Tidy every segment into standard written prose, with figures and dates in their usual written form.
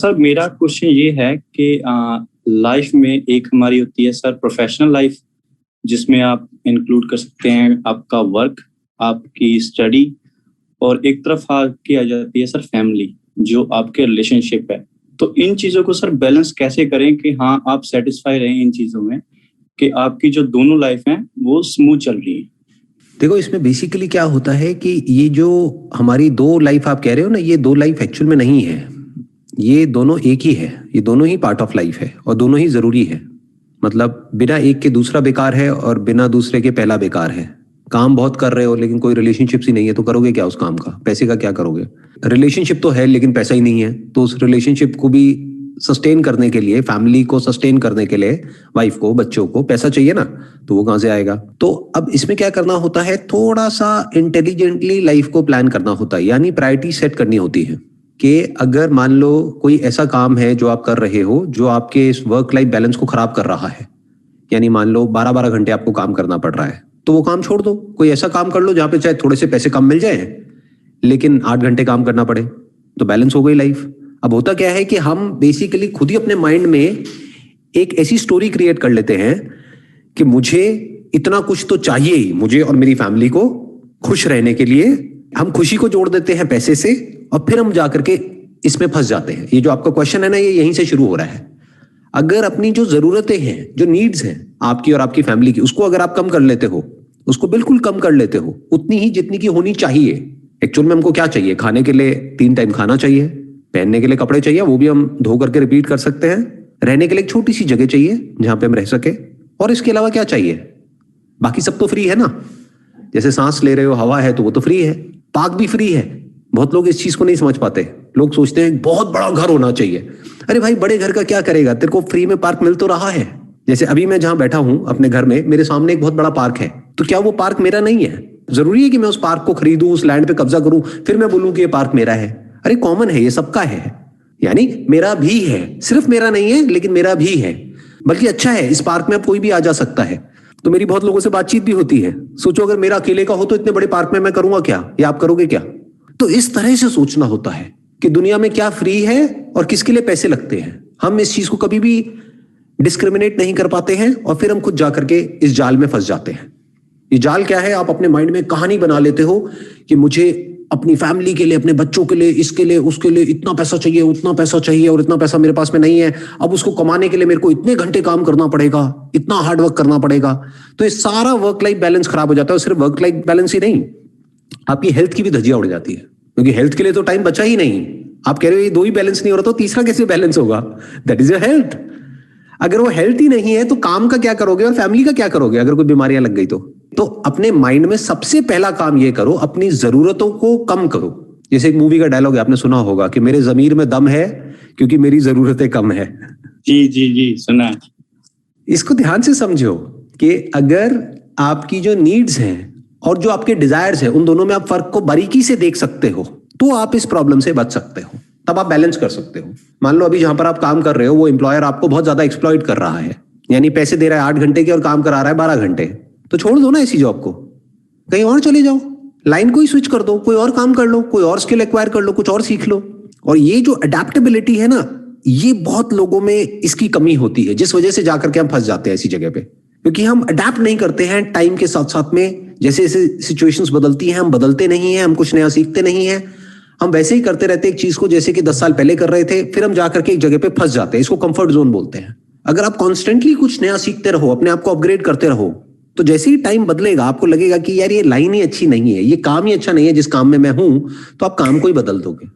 Sir मेरा question ये है कि लाइफ में एक हमारी होती है सर प्रोफेशनल लाइफ, जिसमें आप इंक्लूड कर सकते हैं आपका वर्क, आपकी स्टडी, और एक तरफ आपकी आ जाती है सर फैमिली, जो आपके रिलेशनशिप है। तो इन चीज़ों को सर बैलेंस कैसे करें कि हाँ आप सेटिस्फाई रहें इन चीज़ों में, कि आपकी जो दोनों लाइफ हैं वो स्मूथ चल रही है। देखो, इसमें बेसिकली क्या होता है कि ये जो हमारी दो लाइफ आप कह रहे हो ना, ये दो लाइफ एक्चुअल में नहीं है। ये दोनों एक ही है, ये दोनों ही पार्ट ऑफ लाइफ है और दोनों ही जरूरी है। मतलब बिना एक के दूसरा बेकार है और बिना दूसरे के पहला बेकार है। काम बहुत कर रहे हो लेकिन कोई रिलेशनशिप ही नहीं है तो करोगे क्या उस काम का? पैसे का क्या करोगे? रिलेशनशिप तो है लेकिन पैसा ही नहीं है, तो उस रिलेशनशिप को भी सस्टेन करने के लिए, फैमिली को सस्टेन करने के लिए, वाइफ को, बच्चों को पैसा चाहिए ना, तो वो कहां से आएगा? तो अब इसमें क्या करना होता है, थोड़ा सा इंटेलिजेंटली लाइफ को प्लान करना होता है, यानी प्रायोरिटी सेट करनी होती है कि अगर मान लो कोई ऐसा काम है जो आप कर रहे हो जो आपके इस वर्क लाइफ बैलेंस को खराब कर रहा है, यानी मान लो 12-12 घंटे आपको काम करना पड़ रहा है, तो वो काम छोड़ दो। कोई ऐसा काम कर लो जहां पे चाहे थोड़े से पैसे कम मिल जाए लेकिन 8 घंटे काम करना पड़े, तो बैलेंस हो गई लाइफ। अब होता क्या है कि हम बेसिकली खुद ही अपने माइंड में एक ऐसी स्टोरी क्रिएट कर लेते हैं कि मुझे इतना कुछ तो चाहिए ही, मुझे और मेरी फैमिली को खुश रहने के लिए। हम खुशी को जोड़ देते हैं पैसे से और फिर हम जाकर के इसमें फंस जाते हैं। ये जो आपका क्वेश्चन है ना, ये यहीं से शुरू हो रहा है। अगर अपनी जो जरूरतें हैं, जो नीड्स हैं आपकी और आपकी फैमिली की, उसको अगर आप कम कर लेते हो, उसको बिल्कुल कम कर लेते हो, उतनी ही जितनी की होनी चाहिए। एक्चुअल में हमको क्या चाहिए? खाने के लिए 3 टाइम खाना चाहिए, पहनने के लिए कपड़े चाहिए, वो भी हम धो करके रिपीट कर सकते हैं, रहने के लिए एक छोटी सी जगह चाहिए जहां पे हम रह सके, और इसके अलावा क्या चाहिए? बाकी सब तो फ्री है ना। जैसे सांस ले रहे हो, हवा है तो वो तो फ्री है, पार्क भी फ्री है। बहुत लोग इस चीज को नहीं समझ पाते। लोग सोचते हैं बहुत बड़ा घर होना चाहिए। अरे भाई, बड़े घर का क्या करेगा? तेरे को फ्री में पार्क मिल तो रहा है। जैसे अभी मैं जहां बैठा हूं अपने घर में, मेरे सामने एक बहुत बड़ा पार्क है, तो क्या वो पार्क मेरा नहीं है? जरूरी है कि मैं उस पार्क को खरीदूं, उस लैंड पे कब्जा करूं, फिर मैं बोलूं कि ये पार्क मेरा है? अरे कॉमन है, ये सबका है, यानी मेरा भी है। सिर्फ मेरा नहीं है लेकिन मेरा भी है। बल्कि अच्छा है, इस पार्क में अब कोई भी आ जा सकता है। तो मेरी बहुत लोगों से बातचीत भी होती है। सोचो अगर मेरा अकेले का हो तो इतने बड़े पार्क में मैं करूंगा क्या, या आप करोगे क्या? तो इस तरह से सोचना होता है कि दुनिया में क्या फ्री है और किसके लिए पैसे लगते हैं। हम इस चीज को कभी भी डिस्क्रिमिनेट नहीं कर पाते हैं और फिर हम खुद जाकर के इस जाल में फंस जाते हैं। ये जाल क्या है? आप अपने माइंड में कहानी बना लेते हो कि मुझे अपनी फैमिली के लिए, अपने बच्चों के लिए, इसके लिए, उसके लिए इतना पैसा चाहिए, उतना पैसा चाहिए, और इतना पैसा मेरे पास में नहीं है। अब उसको कमाने के लिए मेरे को इतने घंटे काम करना पड़ेगा, इतना हार्ड वर्क करना पड़ेगा। तो ये सारा वर्क लाइफ बैलेंस खराब हो जाता है। और सिर्फ वर्क लाइफ बैलेंस ही नहीं, आपकी हेल्थ की भी धज्जियां उड़ जाती है, क्योंकि हेल्थ के लिए तो टाइम बचा ही नहीं। आप कह रहे हो ये दो ही बैलेंस नहीं हो रहा, तो तीसरा कैसे बैलेंस होगा? That is your health. अगर वो हेल्थ ही नहीं है तो काम का क्या करोगे और फैमिली का क्या करोगे अगर कोई बीमारियां लग गई तो अपने माइंड में सबसे पहला काम ये करो, अपनी जरूरतों को कम करो। जैसे एक मूवी का डायलॉग है, आपने सुना होगा कि मेरे जमीर में दम है क्योंकि मेरी जरूरतें कम है। जी जी जी, सुना है। इसको ध्यान से समझो कि अगर आपकी जो नीड्स हैं और जो आपके डिजायर्स हैं, उन दोनों में आप फर्क को बारीकी से देख सकते हो, तो आप इस प्रॉब्लम से बच सकते हो। तब आप बैलेंस कर सकते हो। मान लो अभी जहां पर आप काम कर रहे हो, वो एम्प्लॉयर आपको बहुत ज्यादा एक्सप्लॉइट कर रहा है, यानी पैसे दे रहा है 8 घंटे के और काम करा रहा है 12 घंटे, तो छोड़ दो ना ऐसी जॉब को, कहीं और चले जाओ, लाइन को ही स्विच कर दो, कोई और काम कर लो, कोई और स्किल एक्वायर कर लो, कुछ और सीख लो। और ये जो अडेप्टेबिलिटी है ना, ये बहुत लोगों में इसकी कमी होती है, जिस वजह से जाकर के हम फंस जाते हैं ऐसी जगह पे, क्योंकि हम अडेप्ट नहीं करते हैं टाइम के साथ साथ में। जैसे जैसे सिचुएशंस बदलती हैं, हम बदलते नहीं हैं, हम कुछ नया सीखते नहीं हैं, हम वैसे ही करते रहते हैं एक चीज को जैसे कि 10 साल पहले कर रहे थे, फिर हम जाकर के एक जगह पे फंस जाते हैं। इसको कंफर्ट जोन बोलते हैं। अगर आप कॉन्स्टेंटली कुछ नया सीखते रहो, अपने आप को अपग्रेड करते रहो, तो जैसे ही टाइम बदलेगा आपको लगेगा कि यार ये लाइन ही अच्छी नहीं है, ये काम ही अच्छा नहीं है जिस काम में मैं हूं, तो आप काम को ही बदल दोगे।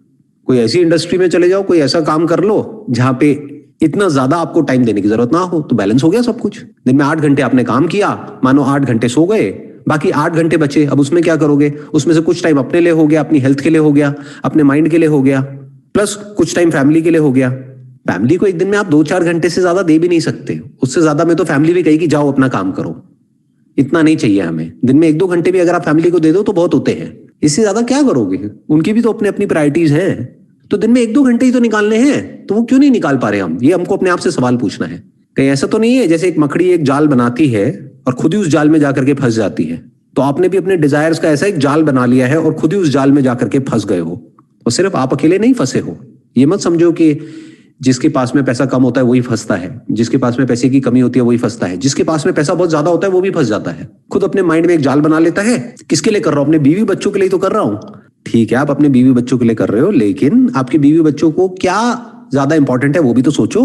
कोई ऐसी इंडस्ट्री में चले जाओ, कोई ऐसा काम कर लो जहां पे इतना ज्यादा आपको टाइम देने की जरूरत ना हो, तो बैलेंस हो गया सब कुछ। दिन में 8 घंटे आपने काम किया, मानो 8 घंटे सो गए, बाकी 8 घंटे बचे। अब उसमें क्या करोगे? उसमें से कुछ टाइम अपने लिए हो गया, अपनी हेल्थ के लिए हो गया, अपने माइंड के लिए हो गया, प्लस कुछ टाइम फैमिली के लिए हो गया। फैमिली को एक दिन में आप 2-4 घंटे से ज्यादा दे भी नहीं सकते। उससे ज्यादा में तो फैमिली भी कहेगी जाओ अपना काम करो, इतना नहीं चाहिए हमें। दिन में 1-2 घंटे भी अगर आप फैमिली को दे दो तो बहुत होते हैं। इससे ज्यादा क्या करोगे? उनकी भी तो अपने अपनी प्रायोरिटीज हैं। तो दिन में 1-2 घंटे ही तो निकालने हैं, तो वो क्यों नहीं निकाल पा रहे हम? ये हमको अपने आप से सवाल पूछना है। कहीं ऐसा तो नहीं है जैसे एक मकड़ी एक जाल बनाती है और खुद ही उस जाल में जाकर के फंस जाती है, तो आपने भी अपने डिजायर्स का ऐसा एक जाल बना लिया है और खुद ही उस जाल में जाकर के फंस गए हो। और सिर्फ आप अकेले नहीं फंसे हो। ये मत समझो कि जिसके पास में पैसा कम होता है वही फंसता है, जिसके पास में पैसे की कमी होती है वही फंसता है, जिसके पास में पैसा बहुत ज्यादा होता है वो भी फंस जाता है। खुद अपने माइंड में एक जाल बना लेता है। किसके लिए कर रहा हूं? अपने बीवी बच्चों के लिए तो कर रहा हूं। ठीक है, आप अपने बीवी बच्चों के लिए कर रहे हो, लेकिन आपके बीवी बच्चों को क्या ज्यादा इंपॉर्टेंट है वो भी तो सोचो।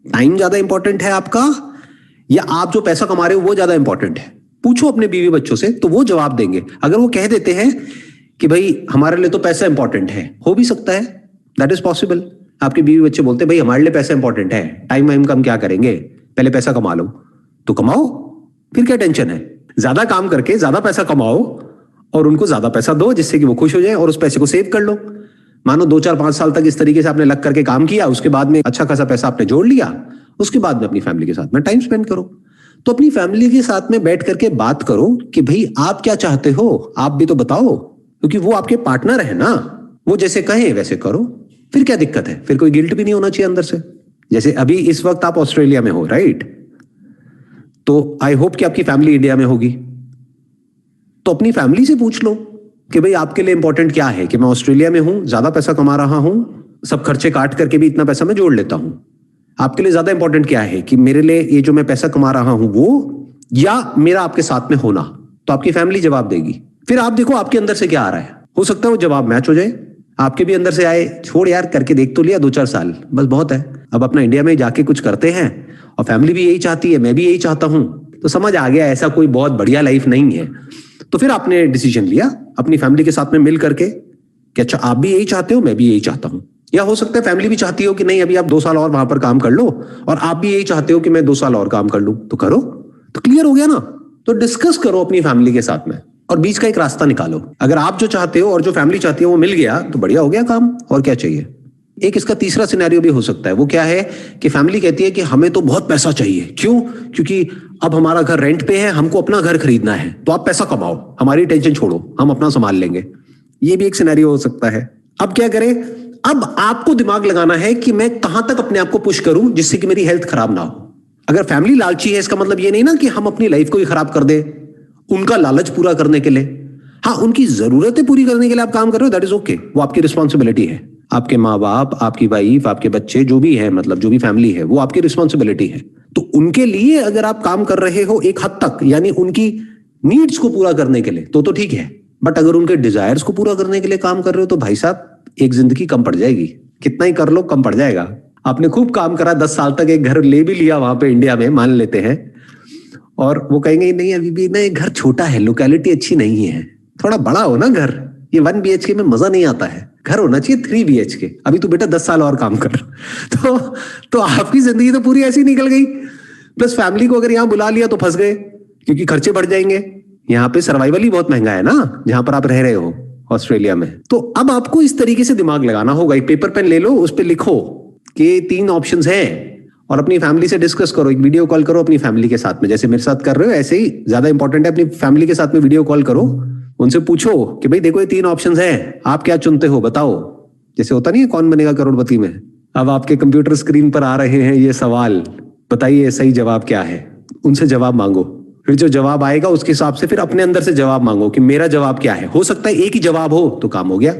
टाइम ज्यादा इंपॉर्टेंट है आपका, या आप जो पैसा कमा रहे हो वो ज्यादा इंपॉर्टेंट है? पूछो अपने बीवी बच्चों से, तो वो जवाब देंगे। अगर वो कह देते हैं कि भाई हमारे लिए तो पैसा इंपॉर्टेंट है, हो भी सकता है, दैट इज पॉसिबल। आपके बीवी बच्चे बोलते हैं भाई हमारे लिए पैसा इंपॉर्टेंट है, टाइम वाइम कम क्या करेंगे, पहले पैसा कमा लो। तो कमाओ, फिर क्या टेंशन है? ज्यादा काम करके ज्यादा पैसा कमाओ और उनको ज्यादा पैसा दो, जिससे कि वो खुश हो जाए, और उस पैसे को सेव कर लो। मानो 2 4 5 साल तक इस तरीके से आपने लग करके काम किया, उसके बाद में अच्छा खासा पैसा आपने जोड़ लिया, उसके बाद में अपनी फैमिली के साथ में टाइम स्पेंड करो। तो अपनी फैमिली के साथ में बैठ करके बात करो कि भाई आप क्या चाहते हो, आप भी तो बताओ, क्योंकि वो आपके पार्टनर है ना। वो जैसे कहें वैसे करो, फिर क्या दिक्कत है? फिर कोई गिल्ट भी नहीं होना चाहिए अंदर से। जैसे अभी इस वक्त आप ऑस्ट्रेलिया में हो, राइट? तो आई होप कि आपकी फैमिली इंडिया में होगी। तो अपनी फैमिली से पूछ लो कि भाई आपके लिए इंपॉर्टेंट क्या है, कि मैं ऑस्ट्रेलिया में हूं, ज्यादा पैसा कमा रहा हूं, सब खर्चे काट करके भी इतना पैसा मैं जोड़ लेता हूं। आपके लिए ज्यादा इंपॉर्टेंट क्या है, कि मेरे लिए ये जो मैं पैसा कमा रहा हूं वो, या मेरा आपके साथ में होना? तो आपकी फैमिली जवाब देगी। फिर आप देखो आपके अंदर से क्या आ रहा है। हो सकता है वो जवाब मैच हो जाए, आपके भी अंदर से आए, छोड़ यार करके देख तो लिया 2 4 साल, बस बहुत है, अब अपना इंडिया में जाके कुछ करते हैं, और फैमिली भी यही चाहती है, मैं भी यही चाहता हूं, तो समझ आ गया ऐसा कोई बहुत बढ़िया लाइफ नहीं है। तो फिर आपने डिसीजन लिया अपनी फैमिली के साथ में मिल करके कि अच्छा आप भी यही चाहते हो, मैं भी यही चाहता हूं। या हो सकता है फैमिली भी चाहती हो कि नहीं अभी आप 2 साल और वहां पर काम कर लो, और आप भी यही चाहते हो कि मैं 2 साल और काम कर लूं, तो करो, तो क्लियर हो गया ना। तो डिस्कस करो अपनी फैमिली के साथ में और बीच का एक रास्ता निकालो। अगर आप जो चाहते हो और जो फैमिली चाहती है वो मिल गया तो बढ़िया हो गया काम, और क्या चाहिए। एक इसका तीसरा सिनेरियो भी हो सकता है। वो क्या है कि फैमिली कहती है कि हमें तो बहुत पैसा चाहिए, क्यों? क्योंकि अब हमारा घर रेंट पे है, हमको अपना घर खरीदना है, तो आप पैसा कमाओ, हमारी टेंशन छोड़ो, हम अपना संभाल लेंगे। ये भी एक सिनेरियो हो सकता है। अब क्या करें? अब आपको दिमाग लगाना है कि मैं कहां तक अपने आप को पुश करूं जिससे कि मेरी हेल्थ खराब ना हो। अगर फैमिली लालची है, इसका मतलब ये नहीं ना कि हम अपनी लाइफ को ही खराब कर दे उनका लालच पूरा करने के लिए। हाँ, उनकी जरूरतें पूरी करने के लिए आप काम कर रहे हो, दैट इज ओके, वो आपकी रिस्पॉन्सिबिलिटी है। आपके माँ बाप, आपकी वाइफ, आपके बच्चे जो भी है, मतलब जो भी फैमिली है, वो आपकी रिस्पॉन्सिबिलिटी है। तो उनके लिए अगर आप काम कर रहे हो एक हद तक, यानी उनकी नीड्स को पूरा करने के लिए, तो ठीक है। बट अगर उनके डिजायर्स को पूरा करने के लिए काम कर रहे हो तो भाई साहब एक जिंदगी कम पड़ जाएगी। कितना ही कर लो कम पड़ जाएगा। आपने खूब काम करा 10 साल तक, एक घर ले भी लिया वहां पे इंडिया में, मान लेते हैं, और वो कहेंगे नहीं अभी भी ना घर छोटा है, लोकेलिटी अच्छी नहीं है, थोड़ा बड़ा हो ना घर, ये 1 BHK में मजा नहीं आता है, घर होना चाहिए 3 BHK, अभी तू बेटा 10 साल और काम कर। तो आपकी जिंदगी तो पूरी ऐसी निकल गई। प्लस फैमिली को अगर यहाँ बुला लिया तो फंस गए, क्योंकि खर्चे बढ़ जाएंगे। यहाँ पे सर्वाइवल ही बहुत महंगा है ना, जहां पर आप रह रहे हो ऑस्ट्रेलिया में। तो अब आपको इस तरीके से दिमाग लगाना होगा। एक पेपर पेन ले लो, उस पर लिखो कि 3 ऑप्शंस हैं, और अपनी फैमिली से डिस्कस करो। एक वीडियो कॉल करो अपनी फैमिली के साथ में, जैसे मेरे साथ कर रहे हो ऐसे ही। ज्यादा इंपॉर्टेंट है अपनी फैमिली के साथ में वीडियो कॉल करो, उनसे पूछो कि भाई देखो ये 3 ऑप्शंस हैं, आप क्या चुनते हो बताओ। जैसे होता नहीं है कौन बनेगा करोड़पति में, अब आपके कंप्यूटर स्क्रीन पर आ रहे हैं ये सवाल, बताइए सही जवाब क्या है। उनसे जवाब मांगो, फिर जो जवाब आएगा उसके हिसाब से फिर अपने अंदर से जवाब मांगो कि मेरा जवाब क्या है। हो सकता है एक ही जवाब हो तो काम हो गया।